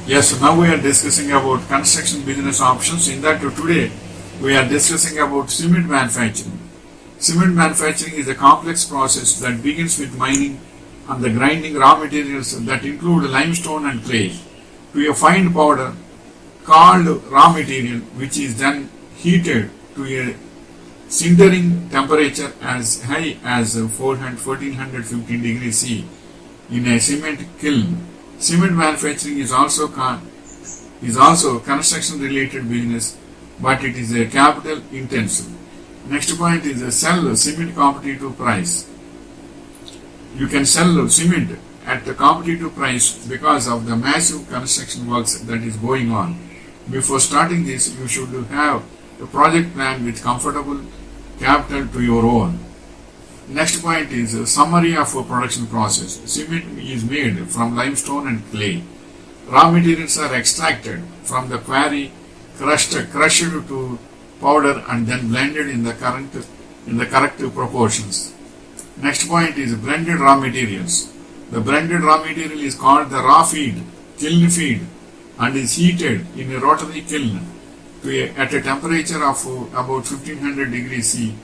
Yes, now we are discussing about construction business options. In that today we are discussing about cement manufacturing. Cement manufacturing is a complex process that begins with mining and the grinding raw materials that include limestone and clay to a fine powder called raw material, which is then heated to a sintering temperature as high as 1415 degrees C in a cement kiln. Cement manufacturing is also construction related business, but it is a capital intensive. Next point is sell cement competitive price. You can sell cement at the competitive price because of the massive construction works that is going on. Before starting this, you should have a project plan with comfortable capital to your own. Next point is a summary of a production process. Cement is made from limestone and clay. Raw materials are extracted from the quarry, crushed to powder and then blended in the correct proportions. Next point is blended raw materials. The blended raw material is called the raw feed, kiln feed, and is heated in a rotary kiln at a temperature of about 1500 degrees C.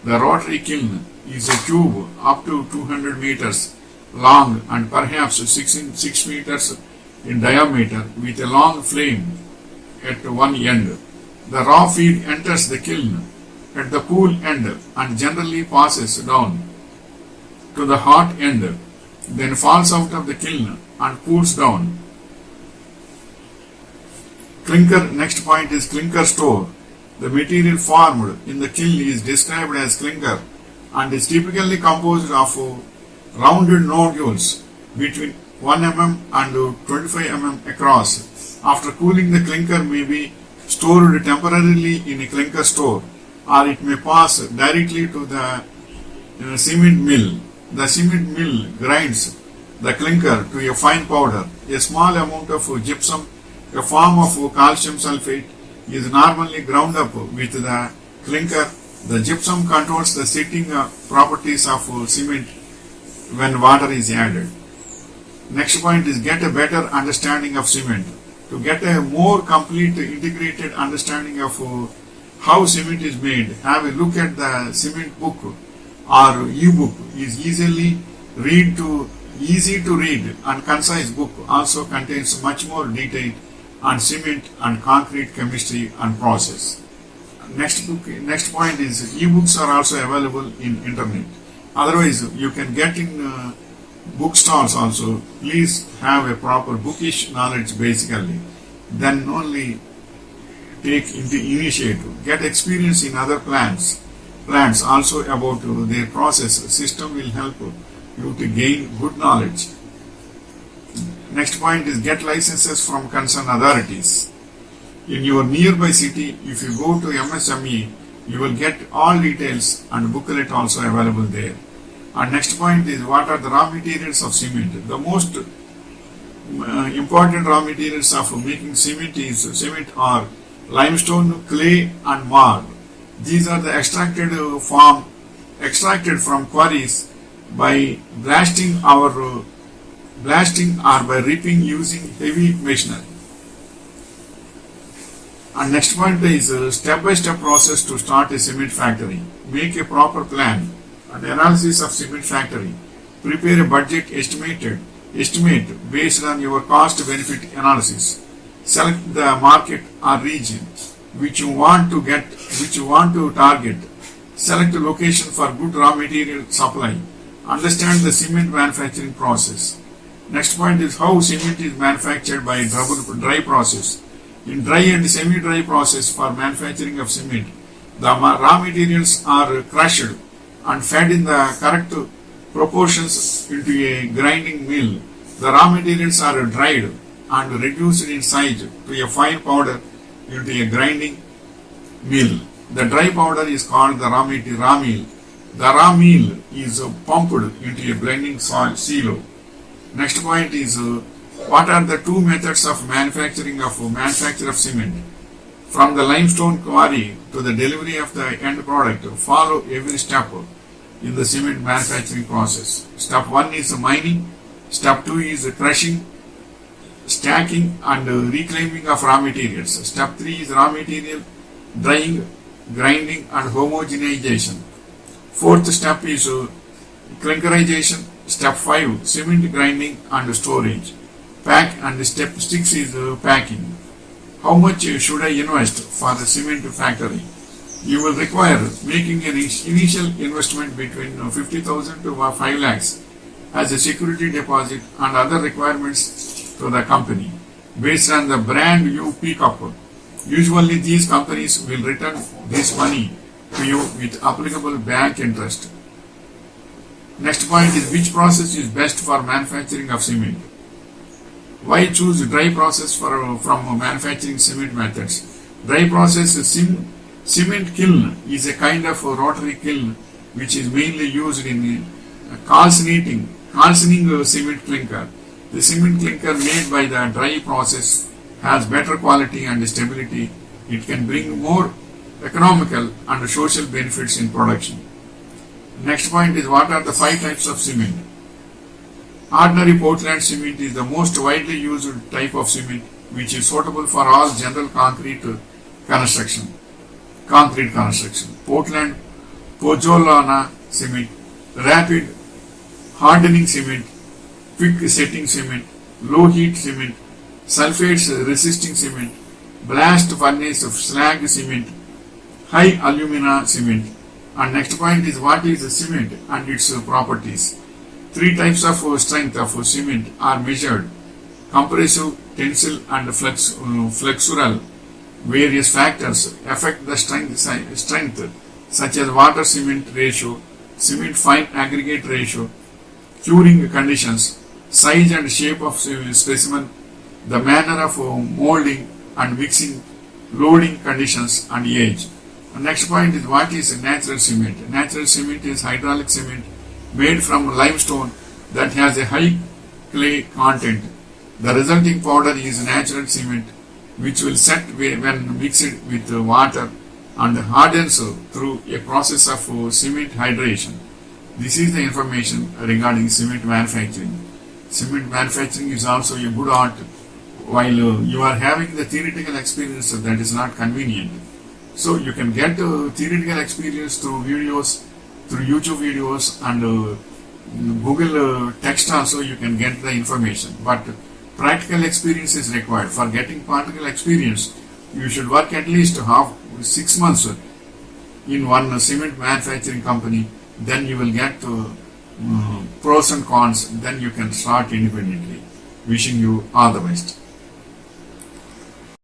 The rotary kiln is a tube up to 200 meters long and perhaps 6 meters in diameter with a long flame at one end. The raw feed enters the kiln at the cool end and generally passes down to the hot end, then falls out of the kiln and cools down. Clinker. Next point is clinker store. The material formed in the kiln is described as clinker and is typically composed of rounded nodules between 1 mm and 25 mm across. After cooling, the clinker may be stored temporarily in a clinker store, or it may pass directly to the cement mill. The cement mill grinds the clinker to a fine powder. A small amount of gypsum, a form of calcium sulfate, is normally ground up with the clinker. The gypsum controls the setting properties of cement when water is added. Next point is get a better understanding of cement. To get a more complete integrated understanding of how cement is made, have a look at the cement book or e-book. Is easy to read and concise book also contains much more detail on cement and concrete chemistry and process. Next point is e-books are also available in internet. Otherwise, you can get in bookstores also. Please have a proper bookish knowledge basically. Then only take initiative. Get experience in other plants also about their process. System will help you to gain good knowledge. Next point is get licenses from concerned authorities. In your nearby city, if you go to MSME, you will get all details and booklet also available there. And next point is what are the raw materials of cement. The most important raw materials of making cement are limestone, clay and marl. These are the extracted from quarries by blasting or by ripping using heavy machinery. And next point is a step-by-step process to start a cement factory. Make a proper plan and analysis of cement factory. Prepare a budget estimate based on your cost-benefit analysis. Select the market or region which you want to target. Select a location for good raw material supply. Understand the cement manufacturing process. Next point is how cement is manufactured by dry process. In dry and semi-dry process for manufacturing of cement, the raw materials are crushed and fed in the correct proportions into a grinding mill. The raw materials are dried and reduced in size to a fine powder into a grinding mill. The dry powder is called the raw meal. The raw meal is pumped into a blending silo. Next point is what are the two methods of manufacture of cement. From the limestone quarry to the delivery of the end product, follow every step in the cement manufacturing process. Step 1 is mining, step 2 is crushing, stacking and reclaiming of raw materials. Step 3 is raw material drying, grinding and homogenization. Fourth step is clinkerization. Step 5 cement grinding and storage. Pack, and step 6 is packing. How much should I invest for the cement factory? You will require making an initial investment between 50,000 to 5 lakhs as a security deposit and other requirements to the company based on the brand you pick up. Usually these companies will return this money to you with applicable bank interest. Next point is, which process is best for manufacturing of cement? Why choose dry process from manufacturing cement methods? Dry process cement kiln is a kind of a rotary kiln which is mainly used in calcining cement clinker. The cement clinker made by the dry process has better quality and stability. It can bring more economical and social benefits in production. Next point is, what are the 5 types of cement? Ordinary Portland cement is the most widely used type of cement which is suitable for all general concrete construction. Portland Pozzolana cement, rapid hardening cement, quick setting cement, low heat cement, sulfates resisting cement, blast furnace of slag cement, high alumina cement. And next point is, what is the cement and its properties? 3 types of strength of cement are measured: compressive, tensile and flexural. Various factors affect the strength such as water cement ratio, cement fine aggregate ratio, curing conditions, size and shape of specimen, the manner of molding and mixing, loading conditions and age. And next point is, what is natural cement? Natural cement is hydraulic cement made from limestone that has a high clay content. The resulting powder is natural cement which will set when mixed with water and hardens through a process of cement hydration. This is the information regarding cement manufacturing. Cement manufacturing is also a good art. While you are having the theoretical experience, that is not convenient. So you can get theoretical experience through videos, through YouTube videos and Google text also you can get the information. But practical experience is required. For getting practical experience, you should work at least 6 months in one cement manufacturing company. Then you will get pros and cons. Then you can start independently. Wishing you all the best.